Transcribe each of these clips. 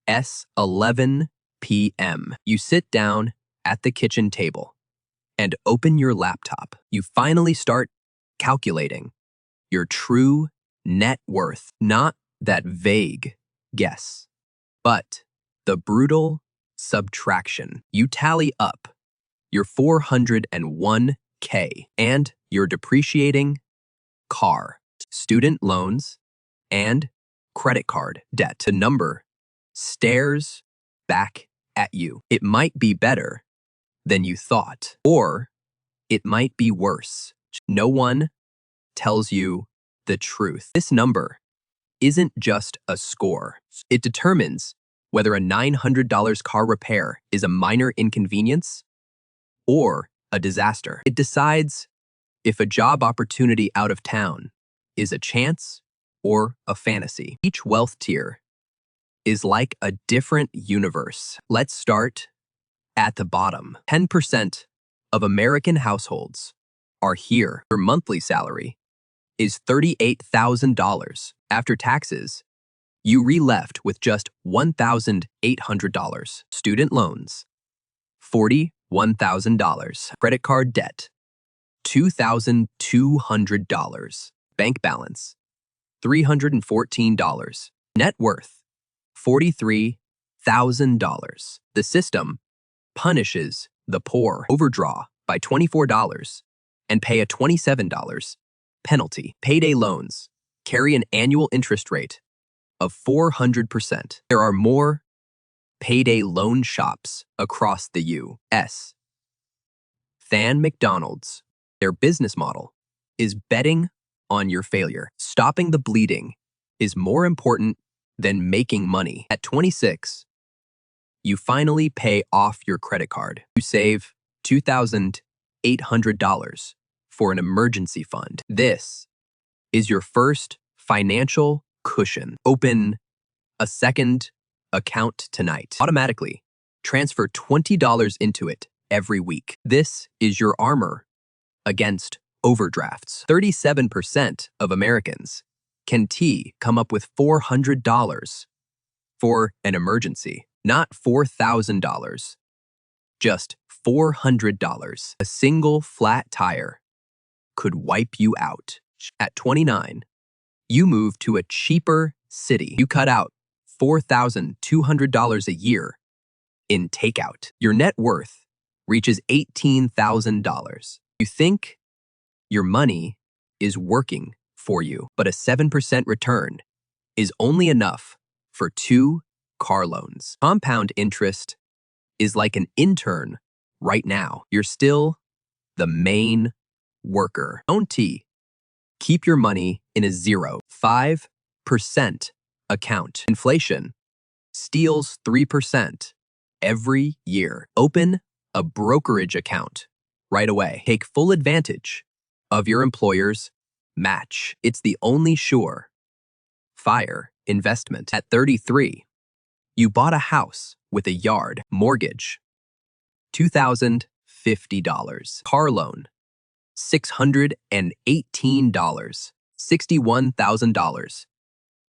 It's 11 p.m. You sit down at the kitchen table and open your laptop. You finally start calculating your true net worth, not that vague guess, but the brutal subtraction. You tally up your 401k and your depreciating car, student loans, and credit card debt. The number stares back at you. It might be better than you thought, or it might be worse. No one tells you the truth. This number isn't just a score. It determines whether a $900 car repair is a minor inconvenience or a disaster. It decides if a job opportunity out of town is a chance or a fantasy. Each wealth tier is like a different universe. Let's start at the bottom. 10% of American households are here. Your monthly salary is $38,000. After taxes, you re-left with just $1,800. Student loans, $41,000. Credit card debt, $2,200. Bank balance, $314. Net worth, $43,000. The system punishes the poor. Overdraw by $24 and pay a $27 penalty. Payday loans carry an annual interest rate of 400%. There are more payday loan shops across the U.S. than McDonald's. Their business model is betting on your failure. Stopping the bleeding is more important than making money. At 26, you finally pay off your credit card. You save $2,800 for an emergency fund. This is your first financial cushion. Open a second account tonight. Automatically transfer $20 into it every week. This is your armor against overdrafts. 37% of Americans can come up with $400 for an emergency, not $4,000, just $400. A single flat tire could wipe you out. At 29, you move to a cheaper city. You cut out $4,200 a year in takeout. Your net worth reaches $18,000. You think your money is working for you, but a 7% return is only enough for 2 car loans. Compound interest is like an intern right now. You're still the main worker. Don't keep your money in a 0.5% account. Inflation steals 3% every year. Open a brokerage account right away. Take full advantage of your employer's match. It's the only sure fire investment. At 33, you bought a house with a yard. Mortgage, $2,050. Car loan, $618. $61,000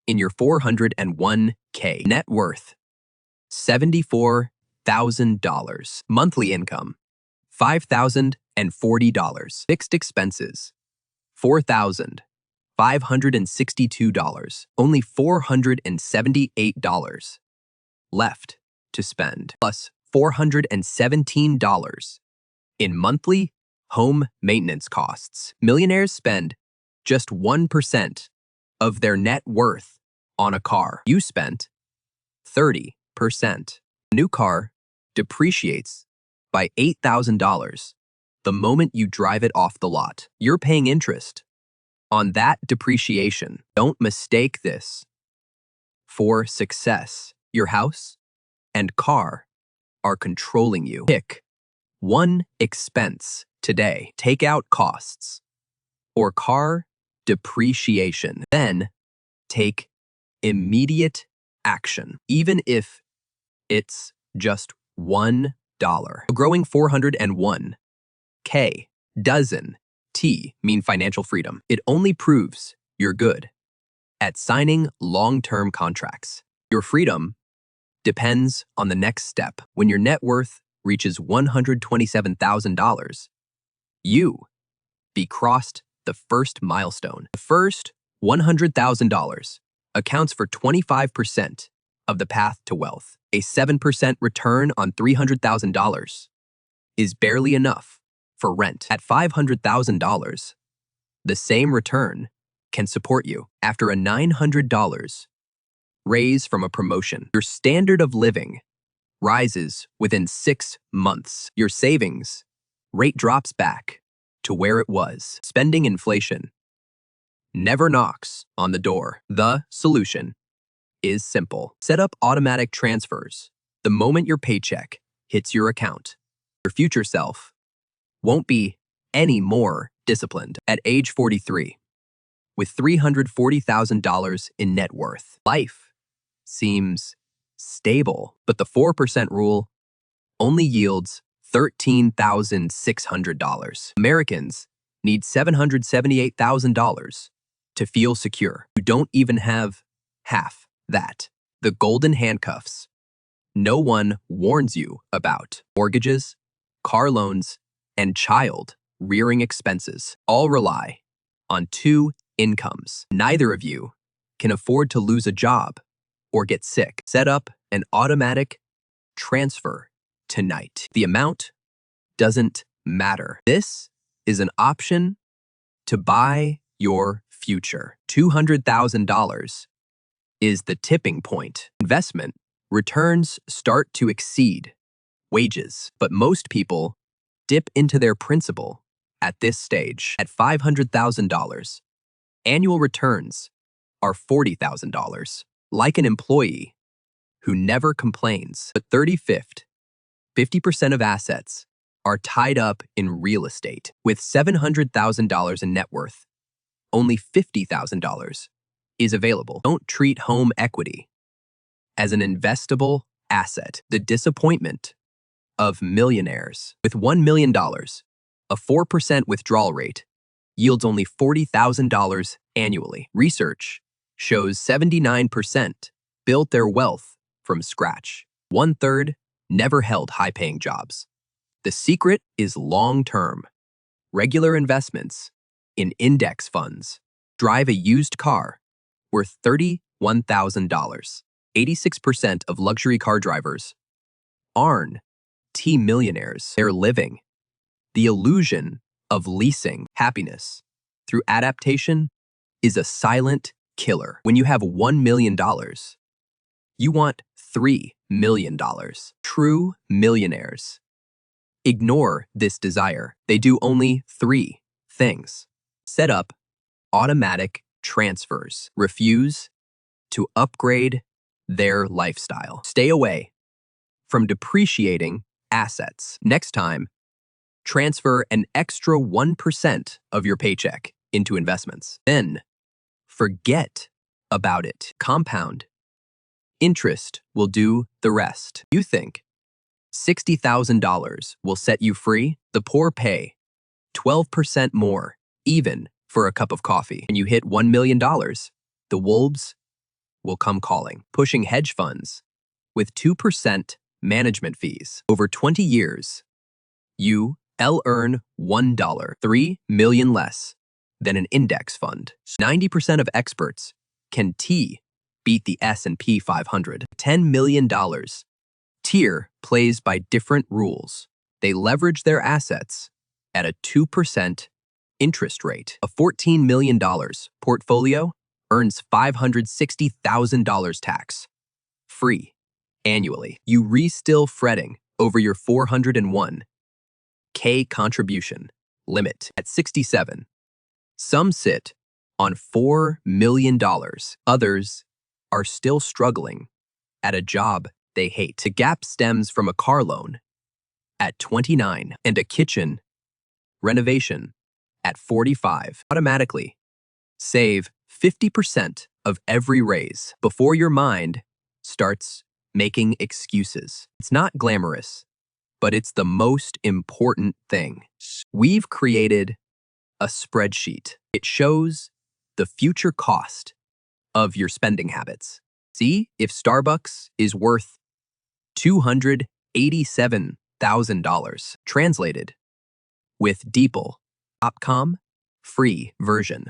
in your 401k. Net worth, $74,000. Monthly income, $5,040. Fixed expenses, $4,562. Only $478 left to spend, plus $417 in monthly home maintenance costs. Millionaires spend just 1% of their net worth on a car. You spent 30%. New car depreciates by $8,000 the moment you drive it off the lot. You're paying interest on that depreciation. Don't mistake this for success. Your house and car are controlling you. Pick one expense today. Takeout costs or car depreciation. Then take immediate action, even if it's just $1. Growing 401k doesn't mean financial freedom. It only proves you're good at signing long-term contracts. Your freedom depends on the next step. When your net worth reaches $127,000, you be crossed the first milestone. The first $100,000 accounts for 25% of the path to wealth. A 7% return on $300,000 is barely enough for rent. At $500,000, the same return can support you. After a $900 raise from a promotion, your standard of living rises within 6 months. Your savings rate drops back to where it was. Spending inflation never knocks on the door. The solution is simple. Set up automatic transfers the moment your paycheck hits your account. Your future self won't be any more disciplined. At age 43, with $340,000 in net worth, life seems stable, but the 4% rule only yields $13,600. Americans need $778,000 to feel secure. You don't even have half that. The golden handcuffs no one warns you about. Mortgages, car loans, and child rearing expenses all rely on 2 incomes. Neither of you can afford to lose a job or get sick. Set up an automatic transfer tonight. The amount doesn't matter. This is an option to buy your future. $200,000 is the tipping point. Investment returns start to exceed wages, but most people dip into their principal at this stage. At $500,000, annual returns are $40,000. Like an employee who never complains. But 50% of assets are tied up in real estate. With $700,000 in net worth, only $50,000 is available. Don't treat home equity as an investable asset. The disappointment of millionaires. With $1 million, a 4% withdrawal rate yields only $40,000 annually. Research shows 79% built their wealth from scratch. 1/3 never held high-paying jobs. The secret is long-term. Regular investments in index funds. Drive a used car worth $31,000. 86% of luxury car drivers aren't T-millionaires. They're living the illusion of leasing. Happiness through adaptation is a silent killer. When you have $1 million, you want $3 million. True millionaires ignore this desire. They do only 3 things. Set up automatic transfers. Refuse to upgrade their lifestyle. Stay away from depreciating assets. Next time, transfer an extra 1% of your paycheck into investments. Then, forget about it. Compound interest will do the rest. You think $60,000 will set you free? The poor pay 12% more, even for a cup of coffee. When you hit $1 million, the wolves will come calling, pushing hedge funds with 2% management fees. Over 20 years, you'll earn $1, 3 million less than an index fund. 90% of experts can beat the S&P 500. $10 million tier plays by different rules. They leverage their assets at a 2% interest rate. A $14 million portfolio earns $560,000 tax free annually. You still fretting over your 401k contribution limit at 67. Some sit on $4 million. Others are still struggling at a job they hate. The gap stems from a car loan at 29 and a kitchen renovation at 45. Automatically save 50% of every raise before your mind starts making excuses. It's not glamorous, but it's the most important thing. We've created a spreadsheet. It shows the future cost of your spending habits. See if Starbucks is worth $287,000. Translated with DeepL.com free version.